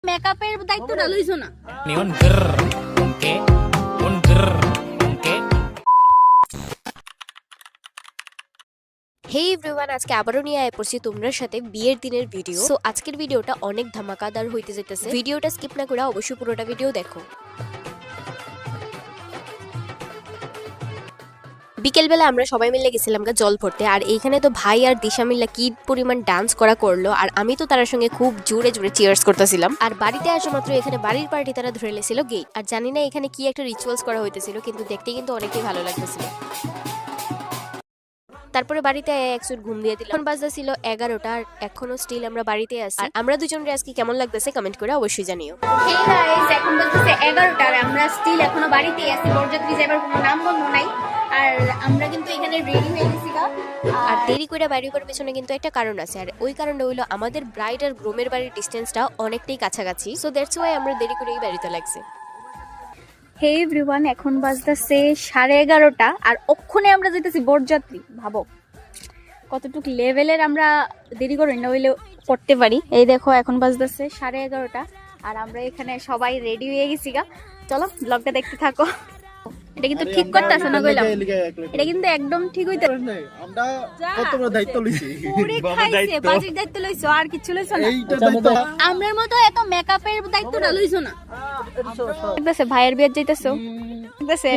মেকআপের দায়িত্বটা লইছো না। Neon grrr, unke, un grrr, unke. Hey everyone, আজকে আবারও নিয়ে আয় পড়ছি তোমরা সাথে বিয়ের দিনের ভিডিও। সো আজকের ভিডিওটা অনেক ধামাকাদার হইতে যেতেছে। ভিডিওটা স্কিপ না করে অবশ্যই পুরোটা ভিডিও দেখো। বিকেলবেলা আমরা সবাই মিলে গেছিলাম জল ভরতে, আর এইখানে তো ভাই আর দিশা মিল্লা কি পরিমাণ ডান্স করা করলো, আর আমি তো তার সঙ্গে খুব জোরে জোরে চিয়ার্স করতেছিলাম। আর বাড়িতে আসা মাত্র এখানে বাড়ির পার্টি তারা ধরে লেছিল গেট। আর জানি না এখানে কি একটা রিচুয়ালস করা হইতেছিল, কিন্তু দেখতে কিন্তু অনেকই ভালো লাগতেছিল। তারপরে বাড়িতে এক সুট ঘুম দিয়ে দিলাম। এখন বাজতেছিল 11টা, আর এখনো স্টিল আমরা বাড়িতে আছি। আর আমরা দুজনের আজকে কেমন লাগতেছে কমেন্ট করে অবশ্যই জানিও। এই গাইস, এখন বলতেছে 11টা আর আমরা স্টিল এখনো বাড়িতেই আছি। বরযাত্রী যাবার কোনো নাম গন্ধ নাই। আর আমরা কিন্তু এখানে রেডি হয়ে গেছি গা। আর দেরি করে বাড়ি করার পেছনে কিন্তু একটা কারণ আছে, আর ওই কারণটা হইলো আমাদের ব্রাইড আর গ্রুমের বাড়ির ডিস্টেন্সটা অনেকটাই কাছাকাছি। সো দ্যাটস ওয়াই আমরা দেরি করেই বাড়িতে লাগছে। হে এভরিওয়ান, এখন বাজতেছে 11:30 আর ওখানে আমরা যাইতেছি বরযাত্রী। ভাবো কতটুকু লেভেলের আমরা দেরি করে না হইলেও করতে পারি। এই দেখো এখন বাজতেছে 11:30 আর আমরা এখানে সবাই রেডি হয়ে গেছি গা। চলো ব্লগটা দেখতে থাকো। এটা কিন্তু ঠিক করতেছে না কইলাম, এটা কিন্তু একদম ঠিক হইতে আমরা কত বড় দায়িত্ব লইছি। পুরি খাইছে, বাজির দায়িত্ব লইছো, আর কিছু লইছো না। এইটার দায়িত্ব আমরার মতো এত মেকআপের দায়িত্বটা লইছো না। দেখতেছে ভাইয়ের বিয়ে যাইতেছো, দেখতেছে